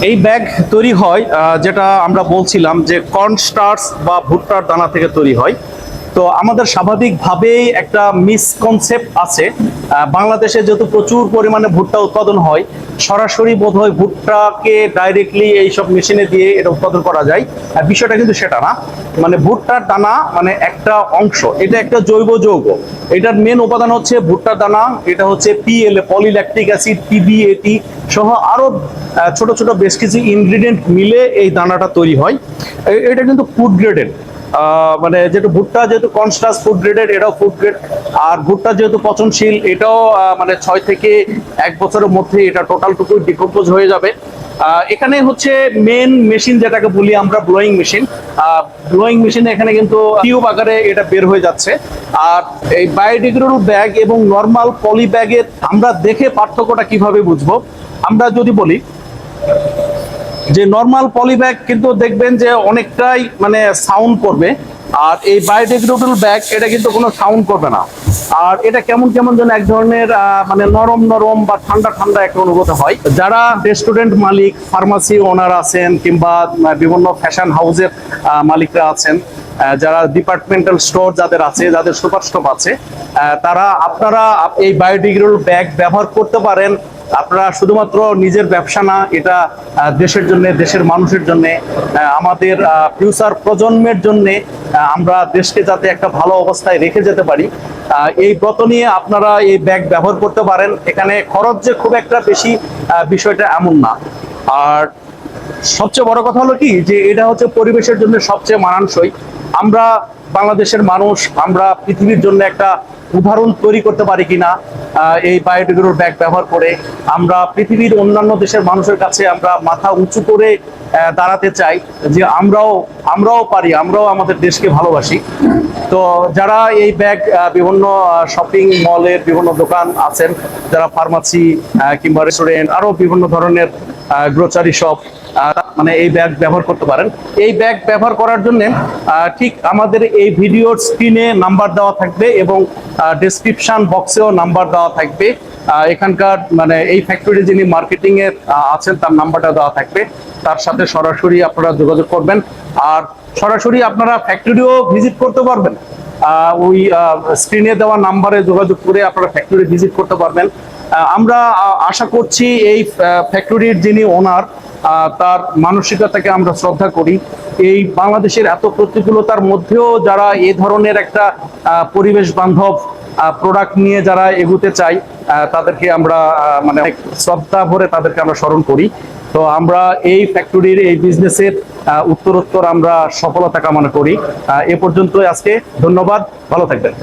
এই ব্যাগ তৈরি হয় যেটা আমরা বলছিলাম যে কর্ন স্টার্চ বা ভুট্টার দানা থেকে তৈরি হয়। তো আমাদের স্বাভাবিকভাবেই একটা মিসকনসেপ্ট আছে, বাংলাদেশে যেহেতু প্রচুর পরিমাণে ভুট্টা উৎপাদন হয়, সরাসরি বোধহয় ভুট্টাকে ডাইরেক্টলি এইসব মেশিনে দিয়ে এটা উৎপাদন করা যায়। বিষয়টা কিন্তু সেটা না। মানে ভুট্টার দানা মানে একটা অংশ, এটা একটা জৈব যৌগ। এটার মেন উপাদান হচ্ছে ভুট্টার দানা, এটা হচ্ছে পিএলএ, পলিল্যাকটিক অ্যাসিড, পিবিএটি সহ আরো ছোট ছোট বেশ কিছু ইনগ্রিডিয়েন্ট মিলে এই দানাটা তৈরি হয়। এটা কিন্তু ফুড গ্রেডেড, মানে যেহেতু ভুট্টা যেহেতু কনস্টাস ফুড গ্রেডেড, এটাও ফুড গ্রেড। আর ভুট্টা যেহেতু পচনশীল, এটাও মানে 6 থেকে 1 বছরের মধ্যে এটা টোটালটুকু ডিকম্পোজ হয়ে যাবে। এখানে হচ্ছে মেন মেশিন যেটাকে বলি আমরা ব্লোয়িং মেশিন। ব্লোয়িং মেশিনে এখানে কিন্তু টিউব আকারে এটা বের হয়ে যাচ্ছে। আর এই বায়োডিগ্রেডেবল ব্যাগ এবং নর্মাল পলি ব্যাগের আমরা দেখে পার্থক্যটা কিভাবে বুঝবো, আমরা যদি বলি যে নর্মাল পলি ব্যাগ কিন্তু দেখবেন যে অনেকটাই মানে সাউন্ড করবে, আর এই বায়োডিগ্রেডেবল ব্যাগ এটা কিন্তু কোনো সাউন্ড করবে না। আর এটা কেমন কেমন যেন এক ধরনের মানে নরম নরম বা ঠান্ডা ঠান্ডা একটা অনুভূত হয়। যারা রেস্টুরেন্ট মালিক, ফার্মাসি ওনার আছেন, কিংবা বিভিন্ন ফ্যাশন হাউসের মালিকরা আছেন, যারা ডিপার্টমেন্টাল স্টোর যাদের আছে, যাদের সুপার স্টপ আছে, তারা আপনারা এই বায়োডিগ্রেডেবল ব্যাগ ব্যবহার করতে পারেন। আপনারা শুধুমাত্র নিজের ব্যবসা না, এটা দেশের জন্য, দেশের মানুষের জন্য, আমাদের ফিউচার প্রজন্মের জন্য, আমরা দেশকে যাতে একটা ভালো অবস্থায় রেখে যেতে পারি, এই ব্রত নিয়ে আপনারা এই ব্যাগ ব্যবহার করতে পারেন। এখানে খরচ যে খুব একটা বেশি বিষয়টা এমন না। আর সবচেয়ে বড় কথা হলো কি, যে এটা হচ্ছে পরিবেশের জন্য সবচেয়ে মানানসই। আমরা বাংলাদেশের মানুষ, আমরা পৃথিবীর জন্য একটা উদাহরণ তৈরি করতে পারি কিনা এই বায়োডিগ্রেডেবল ব্যাগ ব্যবহার করে। আমরা পৃথিবীর অন্যান্য দেশের মানুষের কাছে আমরা মাথা উঁচু করে দাঁড়াতে চাই যে আমরাও পারি, আমরাও আমাদের দেশকে ভালোবাসি। তো যারা এই ব্যাগ বিভিন্ন শপিং মলের বিভিন্ন দোকান আছেন, যারা ফার্মাসি কিংবা রেস্টুরেন্ট, আরো বিভিন্ন ধরনের গ্রোসারি শপ, মানে এই ব্যাগ ব্যবহার করতে পারেন। এই ব্যাগ ব্যবহার করার জন্য ঠিক আমাদের এই ভিডিওর স্ক্রিনে নাম্বার দেওয়া থাকবে এবং ডেসক্রিপশন বক্সেও নাম্বার দেওয়া থাকবে। এখানকার মানে এই ফ্যাক্টরি যিনি মার্কেটিং এর আছেন, তার নাম্বারটা দেওয়া থাকবে। তার সাথে সরাসরি আপনারা যোগাযোগ করবেন, আর সরাসরি আপনারা ফ্যাক্টরিও ভিজিট করতে পারবেন। ওই স্ক্রিনে দেওয়া নাম্বারে যোগাযোগ করে আপনারা ফ্যাক্টরি ভিজিট করতে পারবেন। আমরা আশা করছি এই ফ্যাক্টরির যিনি ওনার, তার মানসিকতাকে আমরা শ্রদ্ধা করি। এই বাংলাদেশের এত প্রতিকূলতার মধ্যেও যারা এই ধরনের একটা পরিবেশ বান্ধব প্রোডাক্ট নিয়ে যারা এগোতে চাই, তাদেরকে আমরা মানে শ্রদ্ধা ভরে তাদেরকে আমরা স্মরণ করি। তো আমরা এই ফ্যাক্টরির এই বিজনেসের উত্তরোত্তর আমরা সফলতা কামনা করি। এ পর্যন্ত আজকে, ধন্যবাদ, ভালো থাকবেন।